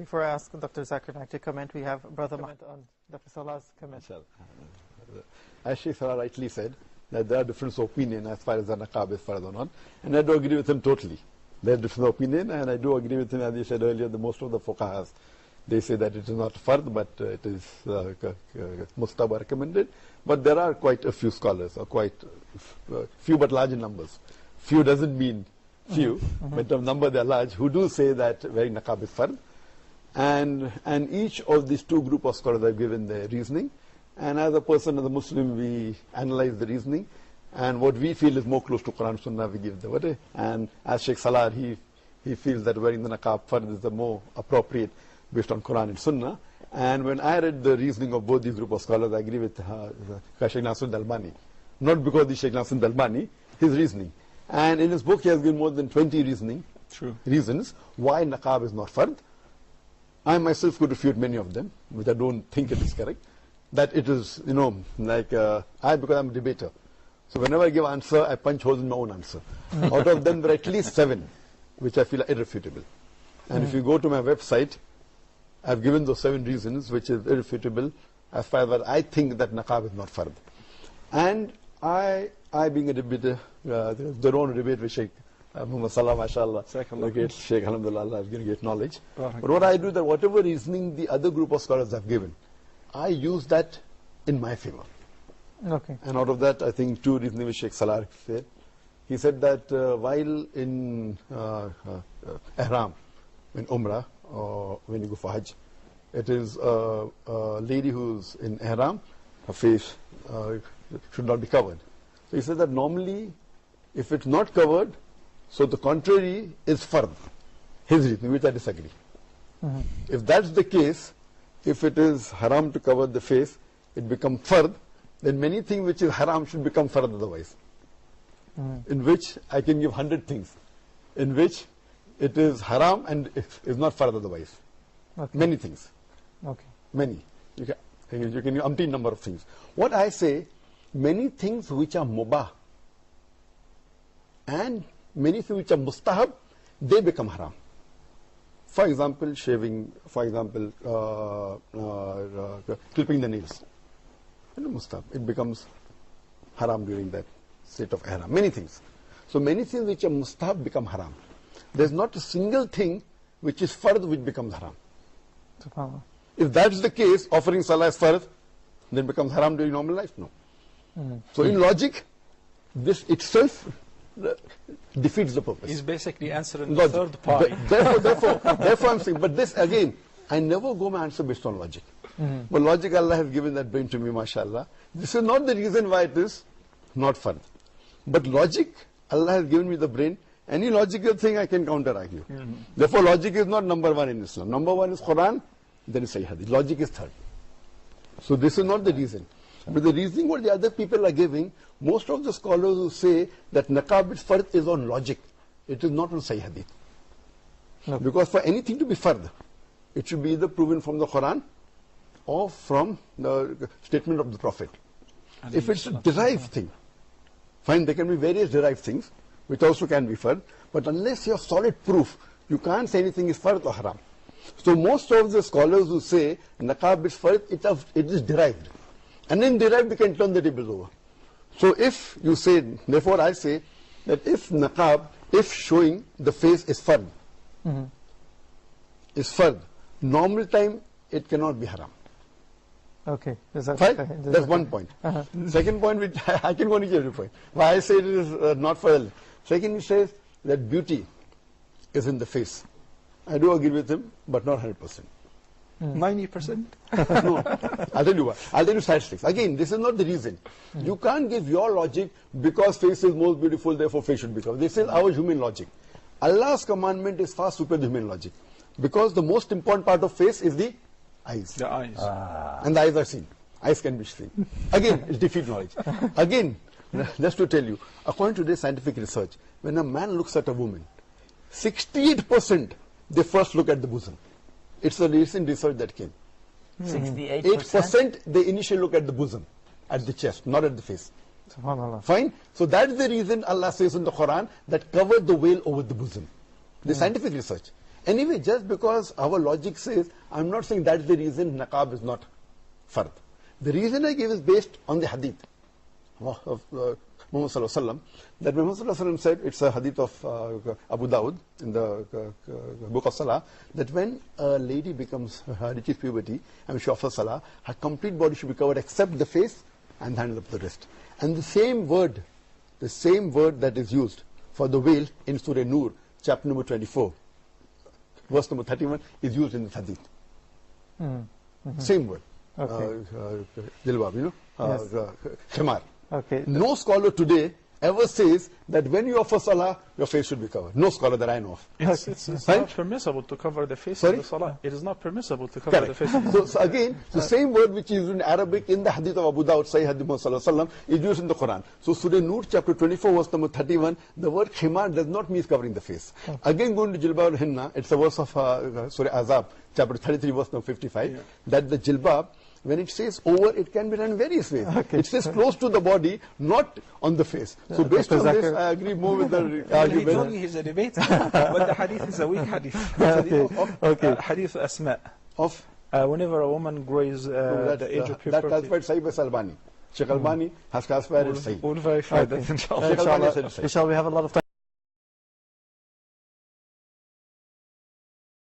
Before I ask Dr. Zakir to comment, we have Brother Mahmoud on Dr. Salah's comment. As Sheikh Salah rightly said, that there are different opinions as far as the niqab is fard or not, and I do agree with him totally. There are different opinions, and I do agree with him, as you said earlier, that most of the fuqahas, they say that it is not fard, but it is mustahab recommended. But there are quite a few scholars, or quite few but large numbers. Few doesn't mean few, but the number they are large, who do say that wearing niqab is fard. And each of these two groups of scholars have given their reasoning. And as a person, as a Muslim, we analyze the reasoning. And what we feel is more close to Quran and Sunnah, we give the word. And as Sheikh Salah, he feels that wearing the niqab fard is the more appropriate based on Quran and Sunnah. And when I read the reasoning of both these group of scholars, I agree with Sheikh Nasruddin Albani. Not because the Sheikh Nasruddin Albani, his reasoning. And in his book, he has given more than 20 reasons why niqab is not fard. I myself could refute many of them, which I don't think it is correct. That it is, like, because I'm a debater. So whenever I give an answer, I punch holes in my own answer. Out of them, there are at least 7, which I feel are irrefutable. And if you go to my website, I've given those 7 reasons, which is irrefutable, as far as I think that niqab is not fard. And I being a debater, their own debate with Sheikh Muhammad Salah, mashallah, the great Sheikh, alhamdulillah, I've given great knowledge. But what I do is that whatever reasoning the other group of scholars have given, I use that in my favor. Okay. And out of that, I think 2 reasons which Sheikh Salah said. He said that while in ihram, in Umrah, or when you go for Hajj, it is a lady who's in ihram, her face should not be covered. So he said that normally, if it's not covered, so the contrary is fard. His reason, which I disagree. If that's the case, if it is haram to cover the face, it becomes fard, then many things which is haram should become fard otherwise. In which I can give 100 things, in which it is haram and is not fard otherwise. Many things. Many. You can give umpteen number of things. What I say, many things which are mubah and many things which are mustahab, they become haram. For example, shaving, for example, clipping the nails. Mustahab. It becomes haram during that state of ihram. Many things. So many things which are mustahab become haram. There's not a single thing which is fard which becomes haram. If that's the case, offering salah is fard, then it becomes haram during normal life? No. So in logic, this itself defeats the purpose. He's basically answering the third part. Therefore I'm saying, but this again, I never go my answer based on logic. But logic, Allah has given that brain to me, mashallah. This is not the reason why it is not fard. But logic, Allah has given me the brain. Any logical thing I can counter argue. Therefore logic is not number 1 in Islam. Number 1 is Quran, then is Sahih Hadith. Logic is third. So this is not the reason. But the reasoning what the other people are giving, most of the scholars who say that niqab is fard is on logic. It is not on Sahih Hadith. Because for anything to be fard, it should be either proven from the Quran or from the statement of the Prophet. If it's a derived thing, fine, there can be various derived things, which also can be fard, but unless you have solid proof, you can't say anything is fard or haram. So most of the scholars who say niqab is fard, it is derived. And in derived, you can turn the tables over. So if you say, therefore I say, that if niqab, if showing the face is fard, normal time, it cannot be haram. Okay. That's one point. Second point, which I can go on every point. Why I say it is not for. Second, he says that beauty is in the face. I do agree with him, but not 100%. 90%? No. I'll tell you what. I'll tell you statistics. Again, this is not the reason. You can't give your logic because face is most beautiful, therefore face should be covered. This is our human logic. Allah's commandment is far superior to human logic. Because the most important part of face is the eyes. The eyes. And the eyes are seen. Eyes can be seen. Again, it's defeat knowledge. Again, just to tell you, according to today's scientific research, when a man looks at a woman, 68% they first look at the bosom. It's a recent research that came. 68%? 8% they initially look at the bosom, at the chest, not at the face. SubhanAllah. Fine? So that's the reason Allah says in the Quran that cover the veil over the bosom. The scientific research. Anyway, just because our logic says, I'm not saying that's the reason niqab is not fard. The reason I give is based on the hadith of Muhammad Sallallahu Alaihi Wasallam, that Muhammad Sallallahu Alaihi Wasallam said, it's a hadith of Abu Dawud in the book of Salah, that when a lady reaches puberty and she offers Salah, her complete body should be covered except the face and the hands up the wrist. And the same word that is used for the veil in Surah Nur, chapter number 24, verse number 31, is used in the hadith. Same word. Jilbab, khimar. Okay. No scholar today ever says that when you offer salah, your face should be covered. No scholar that I know of. It's not permissible to cover the face in the salah. It is not permissible to cover the face. So again, the same word which is in Arabic in the hadith of Abu Dawud, Sahih Hadith Muhammad Sallallahu Alaihi Wasallam, is used in the Quran. So Surah Nur, chapter 24, verse number 31, the word khimar does not mean covering the face. Again, going to jilbab al-hinna, it's a verse of Surah Azab, chapter 33, verse number 55, that the jilbab, when it says over, it can be done in various ways. It says close to the body, not on the face. So based on this, I agree more with the argument. He told me he's a debate, but the hadith is a weak hadith. Hadith Asma. Of? Whenever a woman grows the age of puberty. That's what Sahih Albani. Sheikh Albani has classified it Sahih. We'll verify that, inshallah. Inshallah, we have a lot of time.